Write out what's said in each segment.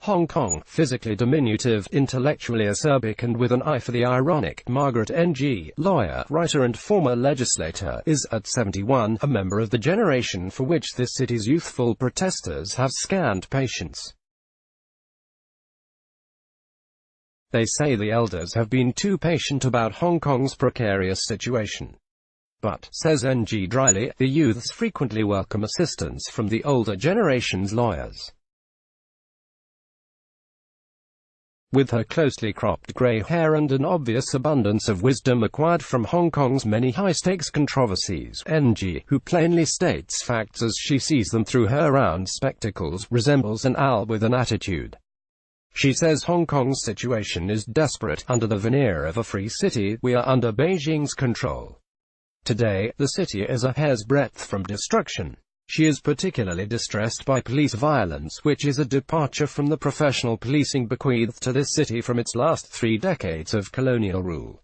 Hong Kong, physically diminutive, intellectually acerbic and with an eye for the ironic, Margaret Ng, lawyer, writer and former legislator, is, at 71, a member of the generation for which this city's youthful protesters have scant patience. They say the elders have been too patient about Hong Kong's precarious situation. But, says Ng dryly, the youths frequently welcome assistance from the older generation's lawyers. With her closely cropped grey hair and an obvious abundance of wisdom acquired from Hong Kong's many high-stakes controversies, Ng, who plainly states facts as she sees them through her round spectacles, resembles an owl with an attitude. She says Hong Kong's situation is desperate. Under the veneer of a free city, we are under Beijing's control. Today, the city is a hair's breadth from destruction. She is particularly distressed by police violence, which is a departure from the professional policing bequeathed to this city from its last 3 decades of colonial rule.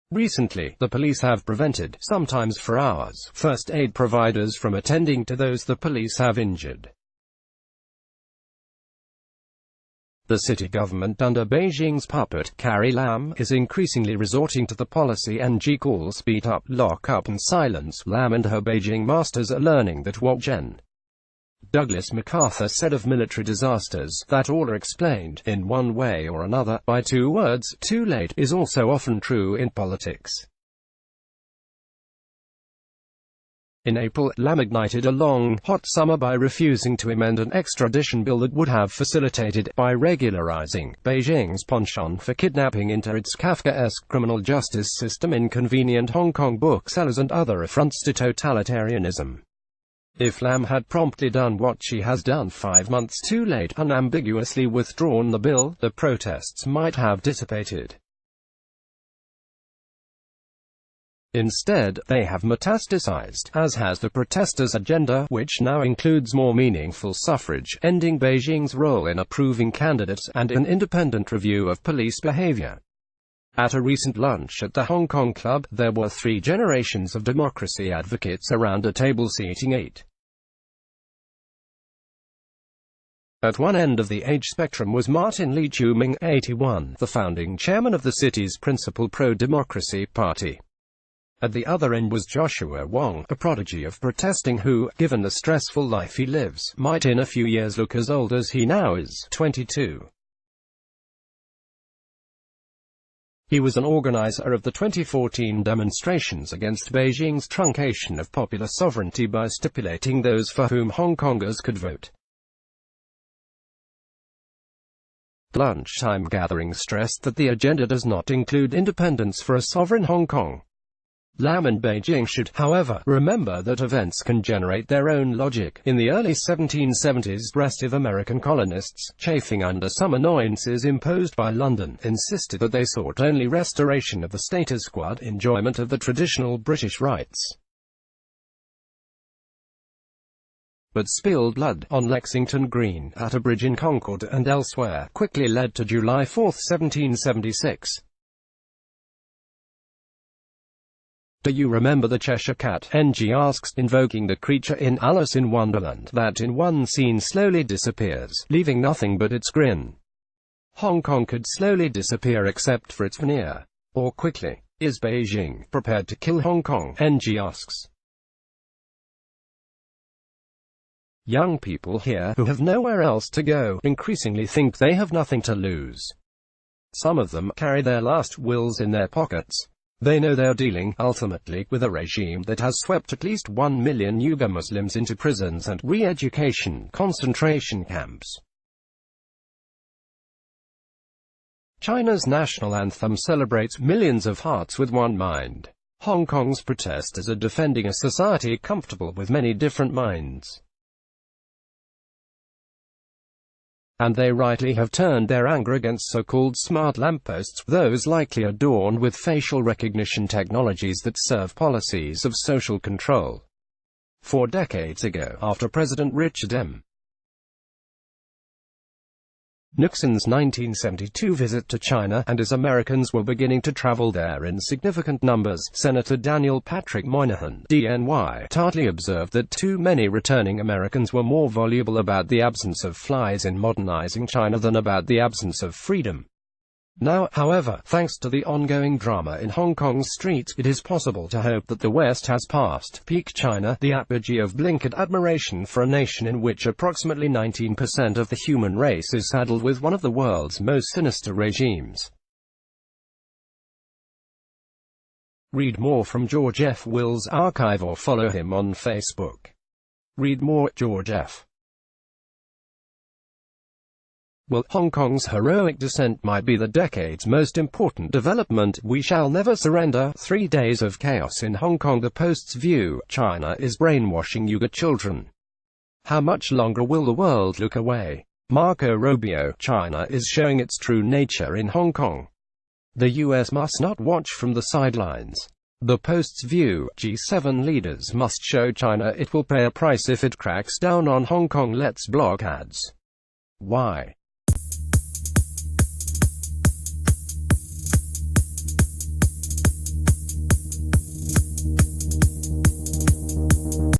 Recently, the police have prevented, sometimes for hours, first aid providers from attending to those the police have injured. The city government under Beijing's puppet, Carrie Lam, is increasingly resorting to the policy Ng calls beat up, lock up and silence. Lam and her Beijing masters are learning that what Gen. Douglas MacArthur said of military disasters, that all are explained, in one way or another, by 2 words, too late, is also often true in politics. In April, Lam ignited a long, hot summer by refusing to amend an extradition bill that would have facilitated, by regularizing, Beijing's penchant for kidnapping into its Kafkaesque criminal justice system inconvenient Hong Kong booksellers and other affronts to totalitarianism. If Lam had promptly done what she has done 5 months too late, unambiguously withdrawn the bill, the protests might have dissipated. Instead, they have metastasized, as has the protesters' agenda, which now includes more meaningful suffrage, ending Beijing's role in approving candidates, and an independent review of police behavior. At a recent lunch at the Hong Kong Club, there were 3 generations of democracy advocates around a table seating 8. At one end of the age spectrum was Martin Lee Chu-ming, 81, the founding chairman of the city's principal pro-democracy party. At the other end was Joshua Wong, a prodigy of protesting who, given the stressful life he lives, might in a few years look as old as he now is, 22. He was an organizer of the 2014 demonstrations against Beijing's truncation of popular sovereignty by stipulating those for whom Hong Kongers could vote. The lunchtime gathering stressed that the agenda does not include independence for a sovereign Hong Kong. Lam and Beijing should, however, remember that events can generate their own logic. In the early 1770s, restive American colonists, chafing under some annoyances imposed by London, insisted that they sought only restoration of the status quo, enjoyment of the traditional British rights. But spilled blood, on Lexington Green, at a bridge in Concord, and elsewhere, quickly led to July 4, 1776. Do you remember the Cheshire Cat? Ng asks, invoking the creature in Alice in Wonderland, that in one scene slowly disappears, leaving nothing but its grin. Hong Kong could slowly disappear except for its veneer. Or quickly. Is Beijing prepared to kill Hong Kong? Ng asks. Young people here, who have nowhere else to go, increasingly think they have nothing to lose. Some of them carry their last wills in their pockets. They know they're dealing, ultimately, with a regime that has swept at least 1 million Uyghur Muslims into prisons and re-education concentration camps. China's national anthem celebrates millions of hearts with one mind. Hong Kong's protesters are defending a society comfortable with many different minds. And they rightly have turned their anger against so-called smart lampposts, those likely adorned with facial recognition technologies that serve policies of social control. 4 decades ago, after President Richard M. Nixon's 1972 visit to China, and as Americans were beginning to travel there in significant numbers, Senator Daniel Patrick Moynihan, DNY, tartly observed that too many returning Americans were more voluble about the absence of flies in modernizing China than about the absence of freedom. Now, however, thanks to the ongoing drama in Hong Kong's streets, it is possible to hope that the West has passed peak China, the apogee of blinkered admiration for a nation in which approximately 19% of the human race is saddled with one of the world's most sinister regimes. Read more from George F. Will's archive or follow him on Facebook. Read more, George F. Well, Hong Kong's heroic descent might be the decade's most important development. We shall never surrender. 3 days of chaos in Hong Kong. The Post's view: China is brainwashing Uyghur children. How much longer will the world look away? Marco Rubio: China is showing its true nature in Hong Kong. The US must not watch from the sidelines. The Post's view: G7 leaders must show China it will pay a price if it cracks down on Hong Kong. Let's block ads. Why?